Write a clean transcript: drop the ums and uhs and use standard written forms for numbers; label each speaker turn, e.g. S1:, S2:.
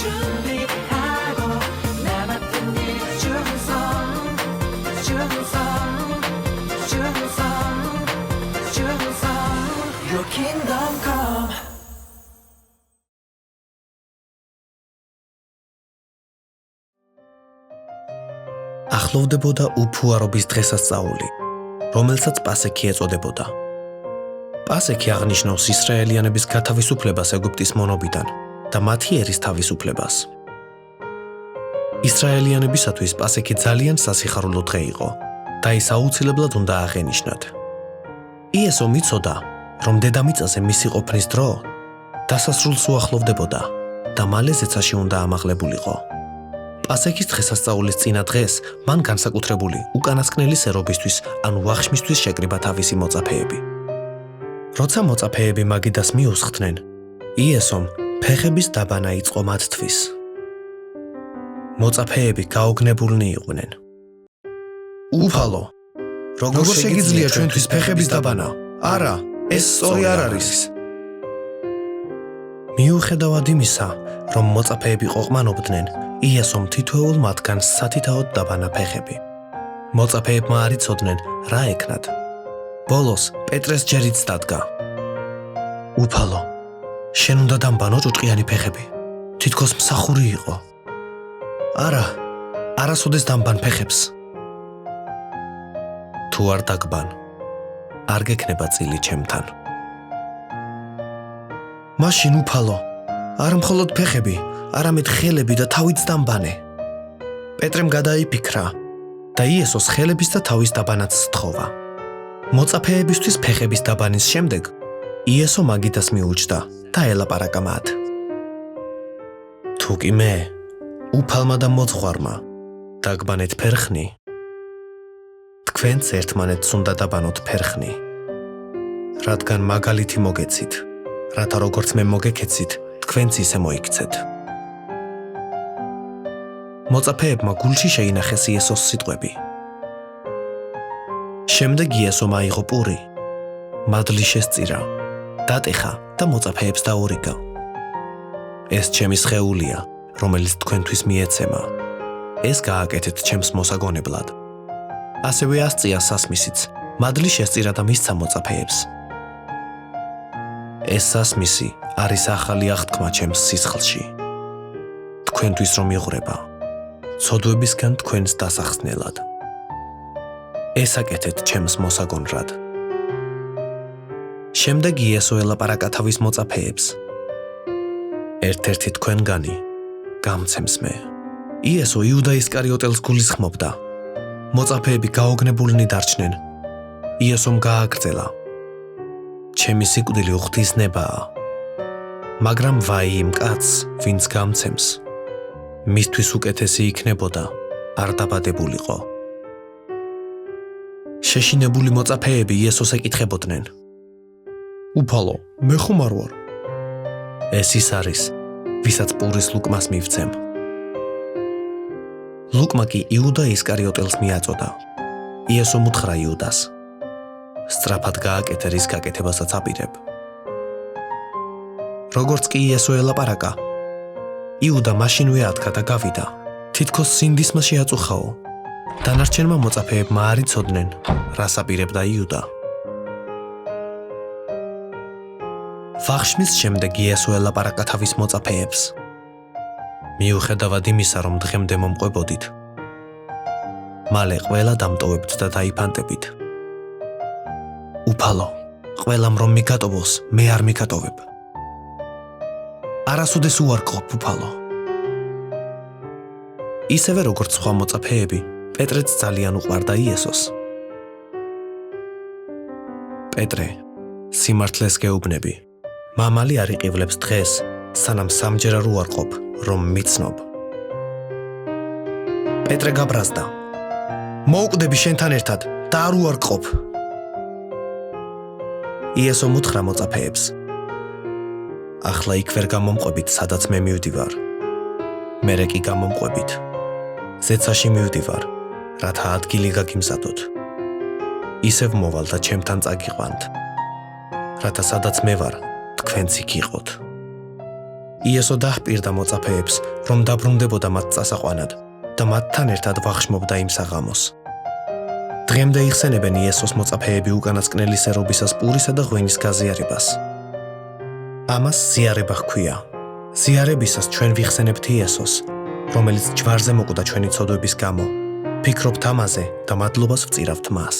S1: 준비하고 나 맡은 일 충성 Your kingdom come
S2: ახლოვდებოდა უფუარობის დღესასწაული, რომელსაც პასექი ეწოდებოდა. პასექი აღნიშნავს ისრაელიანების გათავისუფლებას ეგვიპტის მონობიდან და მათი ერის თავისუფლებას. ისრაელიანებისათვის პასექი ძალიან სასიხარულო დღე იყო და ის აუცილებლად უნდა აღენიშნათ. იესო მიცოდა, რომ დედამიწაზე მისი ყოფნის დრო დასასრულს უახლოვდებოდა და მალე ზეცაში უნდა ამაღლებულიყო. პასექის დღესასწაულის წინა დღეს მან განსაკუთრებული უკანასკნელი სერობისთვის ან ვახშმისთვის შეკრიბა თავისი მოწაფეები. როცა მოწაფეები მაგიდას მიუსხდნენ, იესომ ფეხების დაბანა იწყო მათთვის. მოწაფეები გაოგნებულნი იყვნენ. უფალო, როგორ შეგიძლია ჩვენთვის ფეხების დაბანა? არა, ეს სწორი არ არის. მიუხედავად იმისა, რომ მოწაფეები ყოყმანობდნენ, იესომ თითოეულ მათგანს სათითაოდ დაბანა ფეხები. მოწაფეებმა არ იცოდნენ, რა ეკნათ. ბოლოს პეტრეს ჯერიც დადგა. უფალო, შენ უნდა დამბანო ჭუჭყიანი ფეხები. თითქოს მსახური იყო. არა, არასოდეს დამბან ფეხებს. თუ არ დაგბან, არ გექნება წილი ჩემთან. მაშინ უფალო, არ მხოლოდ ფეხები, არამედ ხელები და თავიც დამბანე. პეტრემ გადაიფიქრა და იესოს ხელების და თავის დაბანაც სთხოვა. მოწაფეებისთვის ფეხების დაბანის შემდეგ იესო მაგიდას მიუჯდა და ელაპარაკა მათ. თუ კი მე, უფალმა და მოძღვარმა, დაგბანეთ ფერხნი, თქვენც ერთმანეთს უნდა დაბანოთ ფერხნი, რადგან მაგალითი მოგეცით, რათა როგორც მე მოგეკეცით, თქვენც ისე მოიქცეთ. მოწაფეებმა გულში შეინახეს იესოს სიტყვები. შემდეგ იესომ აიღო პური, მადლი შესწირა, დატეხა და მოწაფეებს დაურიგა. ეს ჩემი სხეულია, რომელიც თქვენთვის მიეცემა. ეს გააკეთეთ ჩემს მოსაგონებლად. ასევე ასწია სასმისიც, მადლი შესწირა და მისცა მოწაფეებს. ეს სასმისი არის ახალი აღთქმა ჩემს სისხლში. თქვენთვის რომ იღვრება, ცოდვებისგან თქვენს დასახსნელად. ეს აკეთეთ ჩემს მოსაგონრად. შემდეგ იესო ელაპარაკა თავის მოწაფეებს. ერთ-ერთი თქვენგანი გამცემს მე. იესო იუდა ისკარიოტელს გულისხმობდა. მოწაფეები გაოგნებულნი დარჩნენ. იესომ გააგრძელა. ჩემი სიკვდილი უღვთისნებაა. მაგრამ ვაი იმ კაცს, ვინც გამცემს. მისთვის უკეთესი იქნებოდა, არ დაბადებულიყო. შეშინებული მოწაფეები იესოს ეკითხებოდნენ. უფალო, მე ხომ არ ვარ? ეს ის არის, ვისაც პურის ლუკმას მივცემ. ლუკმა კი იუდა ისკარიოტელს მიაწოდა. იესომ უთხრა იუდას. სწრაფად გააკეთე რის გაკეთებასაც აპირებ. როგორც კი იესო ელაპარაკა, იუდა მაშინვე ადგა და გავიდა. თითქოს სინდისმა შეაწუხაო. დანარჩენმა მოწაფეებმა არ იცოდნენ, რას აპირებდა იუდა. ვახშმის შემდეგ იესო ელაპარაკა თავის მოწაფეებს. მიუხედავად იმისა, რომ დღემდე მომყვებოდით, მალე ყველა დამტოვებთ და დაიფანტებით. უფალო, ყველამ რომ მიგატოვოს, მე არ მიგატოვებ. არასოდეს უარყოფ, უფალო. ისევე როგორც სხვა მოწაფეები, პეტრეც ძალიან უყვარდა იესოს. პეტრე, სიმართლეს გეუბნები, მამალი არ იყივლებს დღეს, სანამ სამჯერ არ უარყოფ, რომ მიცნობ. პეტრე გაბრაზდა. მოუკვდები შენთან ერთად და არ უარყოფ. იესომ უთხრა მოწაფეებს. ახლა იქ ვერ გამომყვებით, სადაც მე მივდივარ. მერე კი გამომყვებით. ზეცაში მივდივარ, რათა ადგილი გაგიმზადოთ. ისევ მოვალ და ჩემთან წაგიყვანთ, რათა სადაც მე ვარ, თქვენც იქ იყოთ. იესო დაჰპირდა მოწაფეებს, რომ დაბრუნდებოდა მათ წასაყვანად და მათთან ერთად ვახშმობდა იმ საღამოს. დღემდე იხსენებენ იესოს მოწაფეები უკანასკნელი სერობისას პურისა და ღვინის გაზიარებას. ამას ზიარება ჰქვია. ზიარებისას ჩვენ ვიხსენებთ იესოს, რომელიც ჯვარზე მოკვდა ჩვენი ცოდვების გამო. ფიქრობთ ამაზე და მადლობას ვწირავთ მას.